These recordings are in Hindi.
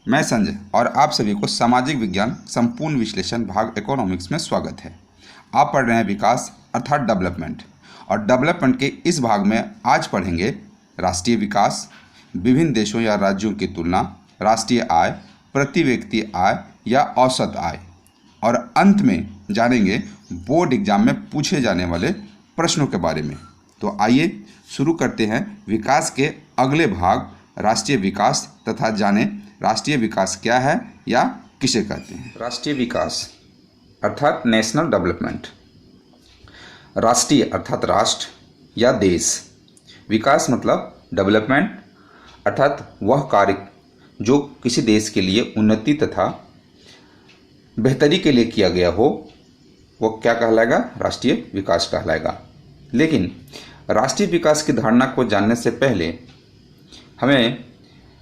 मैं संजय और आप सभी को सामाजिक विज्ञान संपूर्ण विश्लेषण भाग इकोनॉमिक्स में स्वागत है। आप पढ़ रहे हैं विकास अर्थात डेवलपमेंट, और डेवलपमेंट के इस भाग में आज पढ़ेंगे राष्ट्रीय विकास, विभिन्न देशों या राज्यों की तुलना, राष्ट्रीय आय, प्रति व्यक्ति आय या औसत आय, और अंत में जानेंगे बोर्ड एग्जाम में पूछे जाने वाले प्रश्नों के बारे में। तो आइए शुरू करते हैं विकास के अगले भाग राष्ट्रीय विकास तथा जाने राष्ट्रीय विकास क्या है या किसे कहते हैं। राष्ट्रीय विकास अर्थात नेशनल डेवलपमेंट। राष्ट्रीय अर्थात राष्ट्र या देश, विकास मतलब डेवलपमेंट अर्थात वह कार्य जो किसी देश के लिए उन्नति तथा बेहतरी के लिए किया गया हो, वो क्या कहलाएगा? राष्ट्रीय विकास कहलाएगा। लेकिन राष्ट्रीय विकास की धारणा को जानने से पहले हमें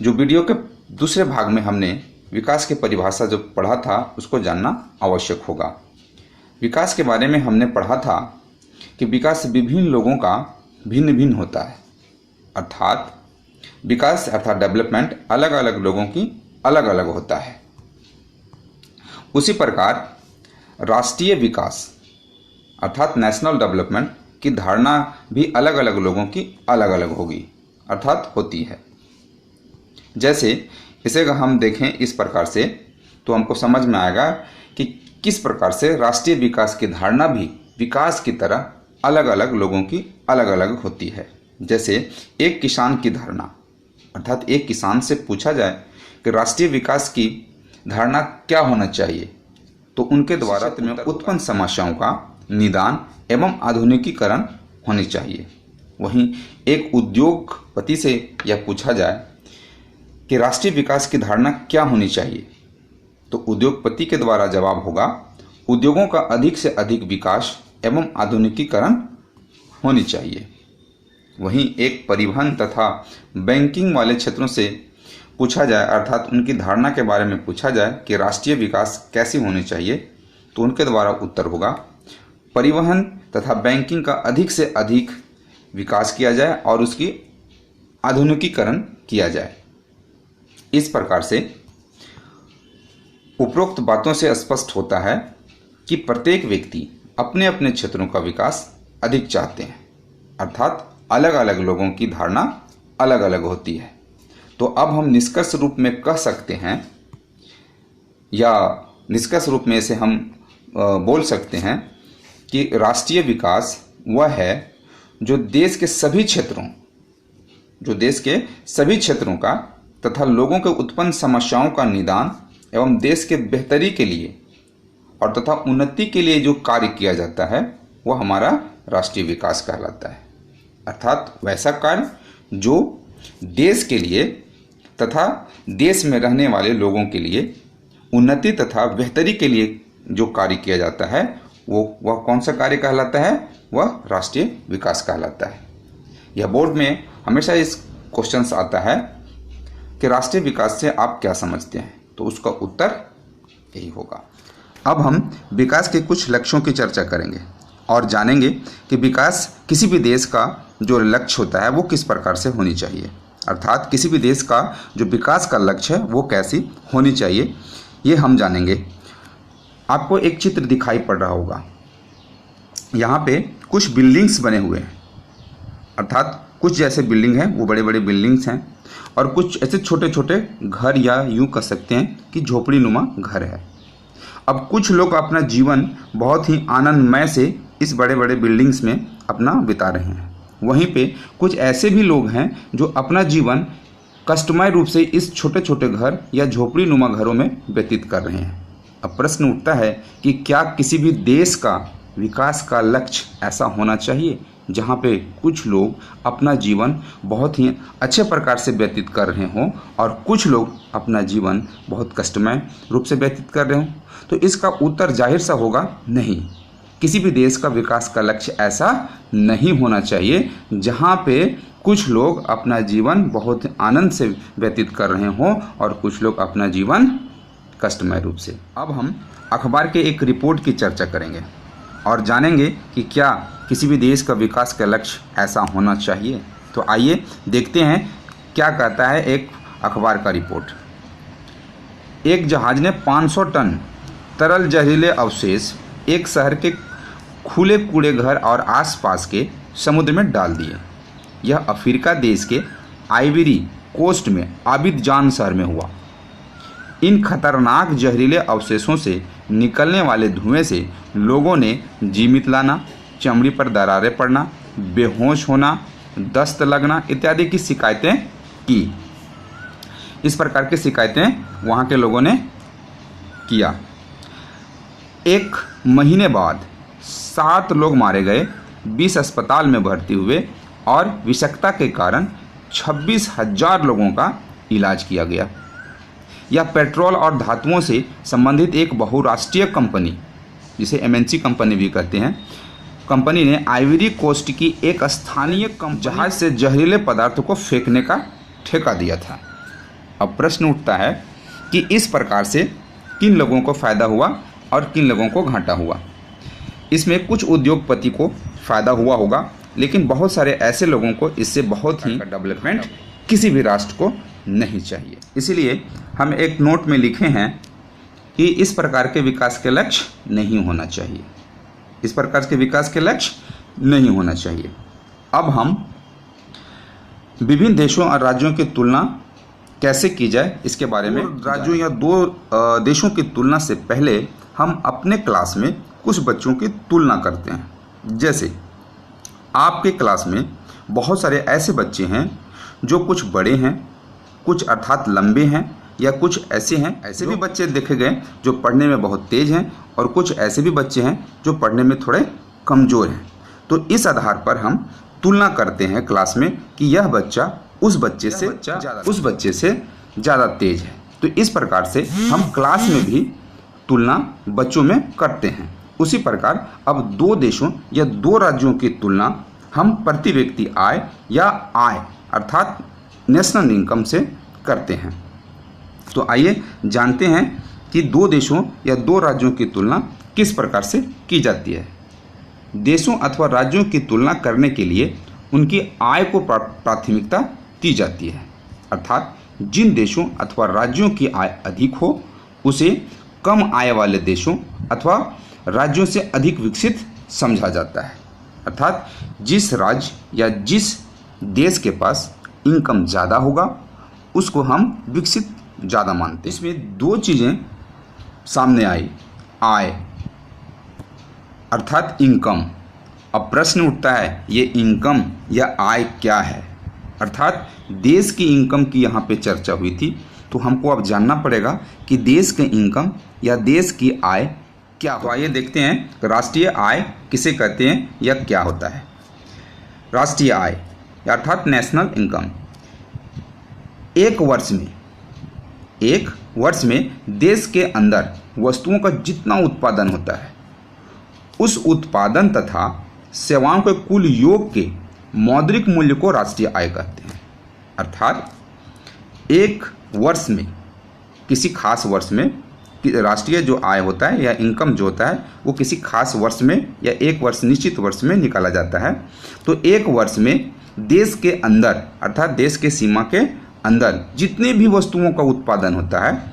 जो वीडियो के दूसरे भाग में हमने विकास की परिभाषा जो पढ़ा था उसको जानना आवश्यक होगा। विकास के बारे में हमने पढ़ा था कि विकास विभिन्न लोगों का भिन्न भिन्न होता है, अर्थात विकास अर्थात डेवलपमेंट अलग अलग लोगों की अलग अलग होता है। उसी प्रकार राष्ट्रीय विकास अर्थात नेशनल डेवलपमेंट की धारणा भी अलग अलग लोगों की अलग अलग होगी अर्थात होती है। जैसे इसे अगर हम देखें इस प्रकार से तो हमको समझ में आएगा कि किस प्रकार से राष्ट्रीय विकास की धारणा भी विकास की तरह अलग अलग लोगों की अलग अलग होती है। जैसे एक किसान की धारणा, अर्थात एक किसान से पूछा जाए कि राष्ट्रीय विकास की धारणा क्या होना चाहिए, तो उनके द्वारा में उत्पन्न समस्याओं का निदान एवं आधुनिकीकरण होनी चाहिए। वहीं एक उद्योगपति से यह पूछा जाए कि राष्ट्रीय विकास की धारणा क्या होनी चाहिए, तो उद्योगपति के द्वारा जवाब होगा उद्योगों का अधिक से अधिक विकास एवं आधुनिकीकरण होनी चाहिए। वहीं एक परिवहन तथा बैंकिंग वाले क्षेत्रों से पूछा जाए अर्थात उनकी धारणा के बारे में पूछा जाए कि राष्ट्रीय विकास कैसी होनी चाहिए, तो उनके द्वारा उत्तर होगा परिवहन तथा बैंकिंग का अधिक से अधिक विकास किया जाए और उसकी आधुनिकीकरण किया जाए। इस प्रकार से उपरोक्त बातों से स्पष्ट होता है कि प्रत्येक व्यक्ति अपने अपने क्षेत्रों का विकास अधिक चाहते हैं, अर्थात अलग अलग लोगों की धारणा अलग अलग होती है। तो अब हम निष्कर्ष रूप में कह सकते हैं या निष्कर्ष रूप में इसे हम बोल सकते हैं कि राष्ट्रीय विकास वह है जो देश के सभी क्षेत्रों का तथा लोगों के उत्पन्न समस्याओं का निदान एवं देश के बेहतरी के लिए और तथा उन्नति के लिए जो कार्य किया जाता है वह हमारा राष्ट्रीय विकास कहलाता है। अर्थात वैसा कार्य जो देश के लिए तथा देश में रहने वाले लोगों के लिए उन्नति तथा बेहतरी के लिए जो कार्य किया जाता है वह कौन सा कार्य कहलाता है? वह राष्ट्रीय विकास कहलाता है। यह बोर्ड में हमेशा इस क्वेश्चन आता है कि राष्ट्रीय विकास से आप क्या समझते हैं, तो उसका उत्तर यही होगा। अब हम विकास के कुछ लक्ष्यों की चर्चा करेंगे और जानेंगे कि विकास किसी भी देश का जो लक्ष्य होता है वो किस प्रकार से होनी चाहिए, अर्थात किसी भी देश का जो विकास का लक्ष्य है वो कैसी होनी चाहिए, ये हम जानेंगे। आपको एक चित्र दिखाई पड़ रहा होगा, यहाँ पे कुछ बिल्डिंग्स बने हुए हैं, अर्थात कुछ जैसे बिल्डिंग हैं वो बड़े बड़े बिल्डिंग्स हैं और कुछ ऐसे छोटे छोटे घर या यूँ कह सकते हैं कि झोपड़ी नुमा घर है। अब कुछ लोग अपना जीवन बहुत ही आनंदमय से इस बड़े बड़े बिल्डिंग्स में अपना बिता रहे हैं। वहीं पे कुछ ऐसे भी लोग हैं जो अपना जीवन कष्टमय रूप से इस छोटे छोटे घर या झोपड़ी नुमा घरों में व्यतीत कर रहे हैं। अब प्रश्न उठता है कि क्या किसी भी देश का विकास का लक्ष्य ऐसा होना चाहिए जहाँ पे कुछ लोग अपना जीवन बहुत ही अच्छे प्रकार से व्यतीत कर रहे हों और कुछ लोग अपना जीवन बहुत कष्टमय रूप से व्यतीत कर रहे हों? तो इसका उत्तर जाहिर सा होगा नहीं। किसी भी देश का विकास का लक्ष्य ऐसा नहीं होना चाहिए जहाँ पे कुछ लोग अपना जीवन बहुत आनंद से व्यतीत कर रहे हों और कुछ लोग अपना जीवन कष्टमय रूप से। अब हम अखबार के एक रिपोर्ट की चर्चा करेंगे और जानेंगे कि क्या किसी भी देश का विकास का लक्ष्य ऐसा होना चाहिए। तो आइए देखते हैं क्या कहता है एक अखबार का रिपोर्ट। एक जहाज ने 500 टन तरल जहरीले अवशेष एक शहर के खुले कूड़े घर और आसपास के समुद्र में डाल दिए। यह अफ्रीका देश के आइवरी कोस्ट में आबिदजान शहर में हुआ। इन खतरनाक जहरीले अवशेषों से निकलने वाले धुएं से लोगों ने जी मितलाना, चमड़ी पर दरारें पड़ना, बेहोश होना, दस्त लगना इत्यादि की शिकायतें की। इस प्रकार की शिकायतें वहाँ के लोगों ने किया। 1 महीने बाद 7 लोग मारे गए, 20 अस्पताल में भर्ती हुए और विषाक्तता के कारण 26,000 लोगों का इलाज किया गया। यह पेट्रोल और धातुओं से संबंधित एक बहुराष्ट्रीय कंपनी, जिसे MNC कंपनी भी कहते हैं, कंपनी ने आइवरी कोस्ट की एक स्थानीय जहाज से जहरीले पदार्थों को फेंकने का ठेका दिया था। अब प्रश्न उठता है कि इस प्रकार से किन लोगों को फ़ायदा हुआ और किन लोगों को घाटा हुआ। इसमें कुछ उद्योगपति को फ़ायदा हुआ होगा, लेकिन बहुत सारे ऐसे लोगों को इससे बहुत ही डेवलपमेंट किसी भी राष्ट्र को नहीं चाहिए। इसीलिए हम एक नोट में लिखे हैं कि इस प्रकार के विकास के लक्ष्य नहीं होना चाहिए। इस प्रकार के विकास के लक्ष्य नहीं होना चाहिए। अब हम विभिन्न देशों और राज्यों की तुलना कैसे की जाए इसके बारे में, राज्यों या 2 देशों की तुलना से पहले हम अपने क्लास में कुछ बच्चों की तुलना करते हैं। जैसे आपके क्लास में बहुत सारे ऐसे बच्चे हैं जो कुछ बड़े हैं, कुछ अर्थात लंबे हैं, या कुछ ऐसे हैं, ऐसे भी बच्चे देखे गए जो पढ़ने में बहुत तेज हैं, और कुछ ऐसे भी बच्चे हैं जो पढ़ने में थोड़े कमज़ोर हैं। तो इस आधार पर हम तुलना करते हैं क्लास में कि यह बच्चा उस बच्चे से ज़्यादा तेज है। तो इस प्रकार से हम क्लास में भी तुलना बच्चों में करते हैं। उसी प्रकार अब 2 देशों या 2 राज्यों की तुलना हम प्रति व्यक्ति आय या आय अर्थात नेशनल इनकम से करते हैं। तो आइए जानते हैं कि 2 देशों या 2 राज्यों की तुलना किस प्रकार से की जाती है। देशों अथवा राज्यों की तुलना करने के लिए उनकी आय को प्राथमिकता दी जाती है, अर्थात जिन देशों अथवा राज्यों की आय अधिक हो उसे कम आय वाले देशों अथवा राज्यों से अधिक विकसित समझा जाता है। अर्थात जिस राज्य या जिस देश के पास इनकम ज़्यादा होगा उसको हम विकसित ज़्यादा मानते हैं। इसमें 2 चीज़ें सामने आई, आय अर्थात इनकम। अब प्रश्न उठता है ये इनकम या आय क्या है, अर्थात देश की इनकम की यहाँ पे चर्चा हुई थी, तो हमको अब जानना पड़ेगा कि देश के इनकम या देश की आय क्या हो। तो आइए देखते हैं राष्ट्रीय आय किसे कहते हैं या क्या होता है। राष्ट्रीय आय अर्थात नेशनल इनकम एक वर्ष में देश के अंदर वस्तुओं का जितना उत्पादन होता है उस उत्पादन तथा सेवाओं के कुल योग के मौद्रिक मूल्य को राष्ट्रीय आय कहते हैं। अर्थात एक वर्ष में, किसी खास वर्ष में राष्ट्रीय जो आय होता है या इनकम जो होता है वो किसी खास वर्ष में या एक वर्ष निश्चित वर्ष में निकाला जाता है। तो एक वर्ष में देश के अंदर अर्थात देश के सीमा के अंदर जितने भी वस्तुओं का उत्पादन होता है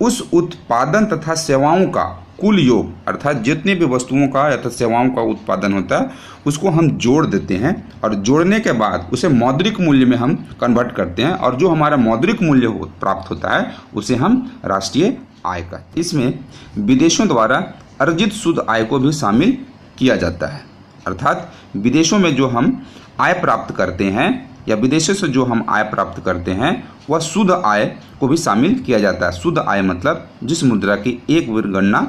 उस उत्पादन तथा सेवाओं का कुल योग अर्थात जितने भी वस्तुओं का या सेवाओं का उत्पादन होता है उसको हम जोड़ देते हैं और जोड़ने के बाद उसे मौद्रिक मूल्य में हम कन्वर्ट करते हैं और जो हमारा मौद्रिक मूल्य प्राप्त होता है उसे हम राष्ट्रीय आय कहते हैं। इसमें विदेशों द्वारा अर्जित शुद्ध आय को भी शामिल किया जाता है। अर्थात विदेशों में जो हम आय प्राप्त करते हैं या विदेशों से जो हम आय प्राप्त करते हैं वह शुद्ध आय को भी शामिल किया जाता है। शुद्ध आय मतलब जिस मुद्रा की एक बार गणना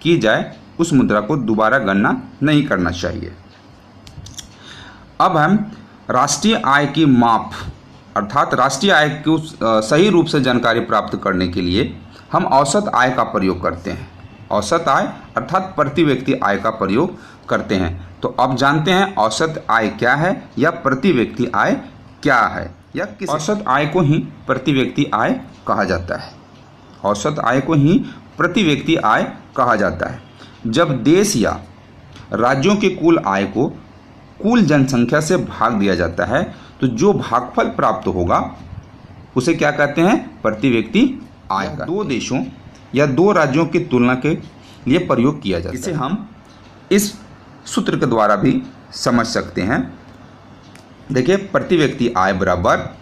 की जाए उस मुद्रा को दोबारा गणना नहीं करना चाहिए। अब हम राष्ट्रीय आय की माप अर्थात राष्ट्रीय आय को सही रूप से जानकारी प्राप्त करने के लिए हम औसत आय का प्रयोग करते हैं। औसत आय अर्थात प्रति व्यक्ति आय का प्रयोग करते हैं। तो अब जानते हैं औसत आय क्या है या प्रति व्यक्ति आय क्या है या किस औसत आय को ही प्रति व्यक्ति आय कहा जाता है। औसत आय को ही प्रति व्यक्ति आय कहा जाता है। जब देश या राज्यों के कुल आय को कुल जनसंख्या से भाग दिया जाता है तो जो भागफल प्राप्त होगा उसे क्या कहते हैं, प्रति व्यक्ति आय का दो देशों या दो राज्यों की तुलना के लिए प्रयोग किया जाता है। इसे हम इस सूत्र के द्वारा भी समझ सकते हैं। देखिए, प्रति व्यक्ति आय बराबर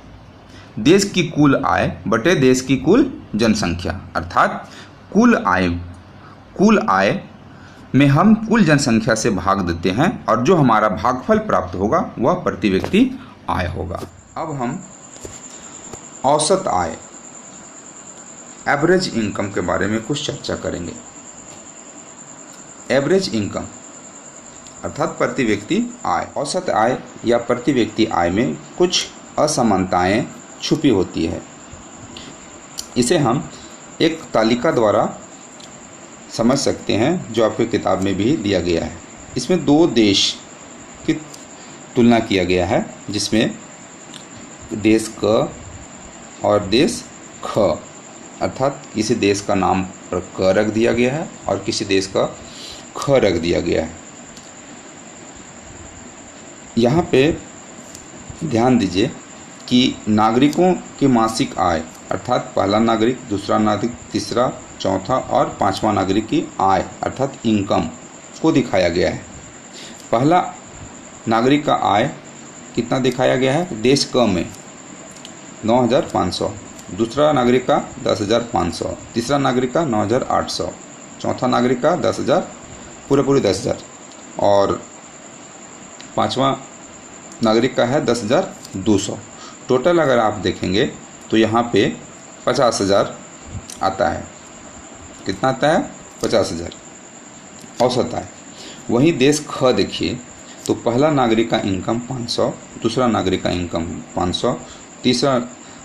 देश की कुल आय बटे देश की कुल जनसंख्या, अर्थात कुल आय में हम कुल जनसंख्या से भाग देते हैं और जो हमारा भागफल प्राप्त होगा वह प्रति व्यक्ति आय होगा। अब हम औसत आय एवरेज इनकम के बारे में कुछ चर्चा करेंगे। एवरेज इनकम अर्थात प्रति व्यक्ति आय। औसत आय या प्रति व्यक्ति आय में कुछ असमानताएं छुपी होती है। इसे हम एक तालिका द्वारा समझ सकते हैं जो आपकी किताब में भी दिया गया है। इसमें दो देश की तुलना किया गया है, जिसमें देश क और देश ख, अर्थात किसी देश का नाम पर क रख दिया गया है और किसी देश का ख रख दिया गया है। यहाँ पे ध्यान दीजिए कि नागरिकों की मासिक आय, अर्थात पहला नागरिक, दूसरा नागरिक, तीसरा, चौथा और पांचवा नागरिक की आय अर्थात इनकम को दिखाया गया है। पहला नागरिक का आय कितना दिखाया गया है? देश क में 9,500, दूसरा नागरिक का 10,500, तीसरा नागरिक का 9,800, चौथा नागरिक का 10,000, पूरे 10,000 और पांचवा नागरिक का है 10,200। टोटल अगर आप देखेंगे तो यहाँ पे 50,000 आता है। कितना आता है? 50,000 औसत आय। वहीं देश ख देखिए तो पहला नागरिक का इनकम 500, दूसरा नागरिक का इनकम 500, तीसरा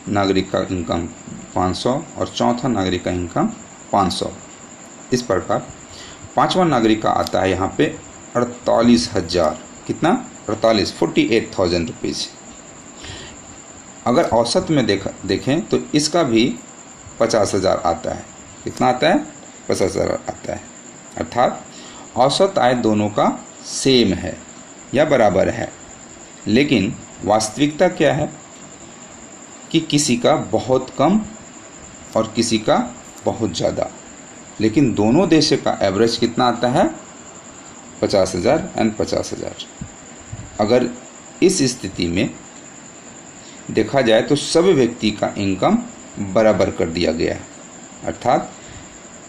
नागरिक का इनकम 500 और चौथा नागरिक का इनकम 500। इस प्रकार पांचवा नागरिक का आता है यहाँ पे 48,000। कितना? 48,000 रुपीज़। अगर औसत में देखें तो इसका भी 50,000 आता है। कितना आता है? 50,000 आता है। अर्थात औसत आय दोनों का सेम है या बराबर है, लेकिन वास्तविकता क्या है कि किसी का बहुत कम और किसी का बहुत ज़्यादा, लेकिन दोनों देशों का एवरेज कितना आता है? 50,000 एंड 50,000। अगर इस स्थिति में देखा जाए तो सभी व्यक्ति का इनकम बराबर कर दिया गया है, अर्थात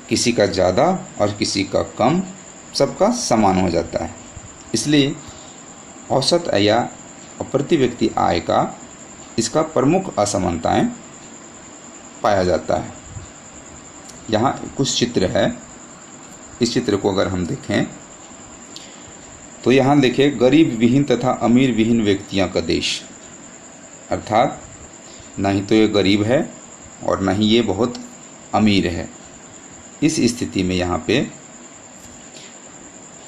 किसी का ज़्यादा और किसी का कम, सबका समान हो जाता है। इसलिए औसत आय या प्रति व्यक्ति आय का इसका प्रमुख असमानताएं पाया जाता है। यहाँ कुछ चित्र है। इस चित्र को अगर हम देखें तो यहाँ देखिए, गरीब विहीन तथा अमीर विहीन व्यक्तियों का देश, अर्थात ना ही तो ये गरीब है और ना ही ये बहुत अमीर है। इस स्थिति में यहाँ पे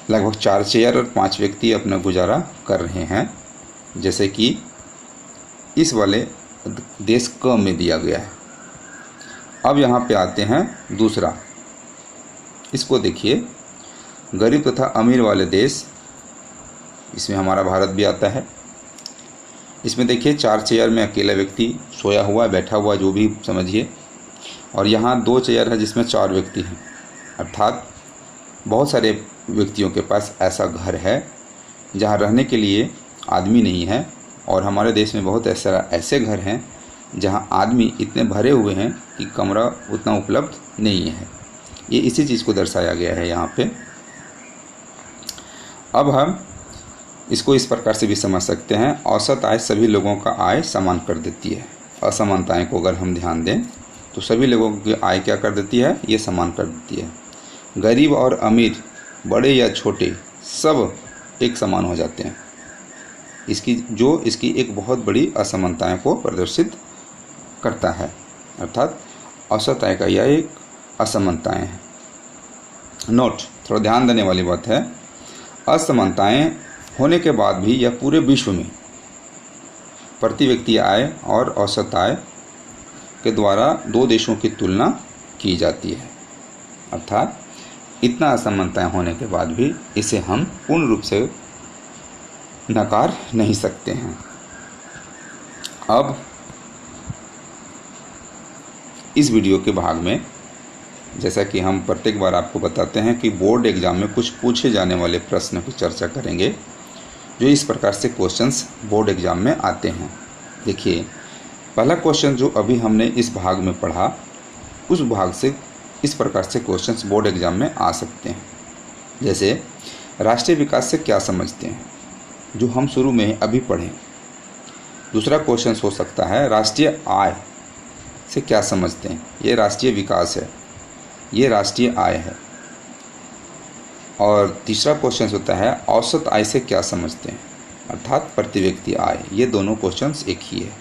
लगभग 4 चेयर और 5 व्यक्ति अपना गुजारा कर रहे हैं, जैसे कि इस वाले देश क में दिया गया है। अब यहाँ पे आते हैं दूसरा। इसको देखिए, गरीब तथा अमीर वाले देश, इसमें हमारा भारत भी आता है। इसमें देखिए 4 चेयर में अकेला व्यक्ति सोया हुआ, बैठा हुआ, जो भी समझिए, और यहाँ 2 चेयर है जिसमें 4 व्यक्ति हैं। अर्थात बहुत सारे व्यक्तियों के पास ऐसा घर है जहाँ रहने के लिए आदमी नहीं है, और हमारे देश में बहुत ऐसे घर हैं जहाँ आदमी इतने भरे हुए हैं कि कमरा उतना उपलब्ध नहीं है। ये इसी चीज़ को दर्शाया गया है यहाँ पे। अब हम इसको इस प्रकार से भी समझ सकते हैं, औसत आय सभी लोगों का आय समान कर देती है। असमानताएं को अगर हम ध्यान दें तो सभी लोगों की आय क्या कर देती है? ये समान कर देती है। गरीब और अमीर, बड़े या छोटे, सब एक समान हो जाते हैं। इसकी एक बहुत बड़ी असमानताएं को प्रदर्शित करता है। अर्थात औसत आय का यह एक असमानताएं है। नोट, थोड़ा ध्यान देने वाली बात है, असमानताएं होने के बाद भी यह पूरे विश्व में प्रति व्यक्ति आय और औसत आय के द्वारा 2 देशों की तुलना की जाती है। अर्थात इतना असमानताएं होने के बाद भी इसे हम पूर्ण रूप से नकार नहीं सकते हैं। अब इस वीडियो के भाग में, जैसा कि हम प्रत्येक बार आपको बताते हैं कि बोर्ड एग्ज़ाम में कुछ पूछे जाने वाले प्रश्न की चर्चा करेंगे, जो इस प्रकार से क्वेश्चंस बोर्ड एग्ज़ाम में आते हैं। देखिए, पहला क्वेश्चन जो अभी हमने इस भाग में पढ़ा, उस भाग से इस प्रकार से क्वेश्चंस बोर्ड एग्ज़ाम में आ सकते हैं। जैसे राष्ट्रीय विकास से क्या समझते हैं, जो हम शुरू में अभी पढ़ें। दूसरा क्वेश्चन हो सकता है राष्ट्रीय आय से क्या समझते हैं, ये राष्ट्रीय विकास है, ये राष्ट्रीय आय है। और तीसरा क्वेश्चन होता है औसत आय से क्या समझते हैं, अर्थात प्रति व्यक्ति आय। ये दोनों क्वेश्चंस एक ही है।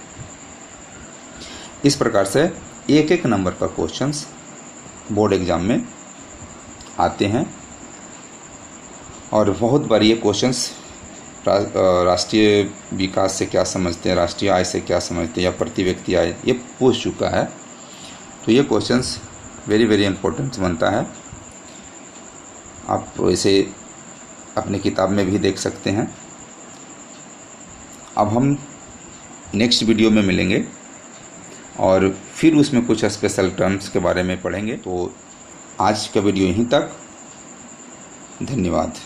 इस प्रकार से एक एक नंबर का क्वेश्चंस बोर्ड एग्ज़ाम में आते हैं और बहुत बार ये क्वेश्चंस राष्ट्रीय विकास से क्या समझते हैं, राष्ट्रीय आय से क्या समझते हैं, या प्रति व्यक्ति आय, ये पूछ चुका है। तो ये क्वेश्चंस वेरी वेरी इंपॉर्टेंट बनता है। आप इसे अपने किताब में भी देख सकते हैं। अब हम नेक्स्ट वीडियो में मिलेंगे और फिर उसमें कुछ स्पेशल टर्म्स के बारे में पढ़ेंगे। तो आज का वीडियो यहीं तक। धन्यवाद।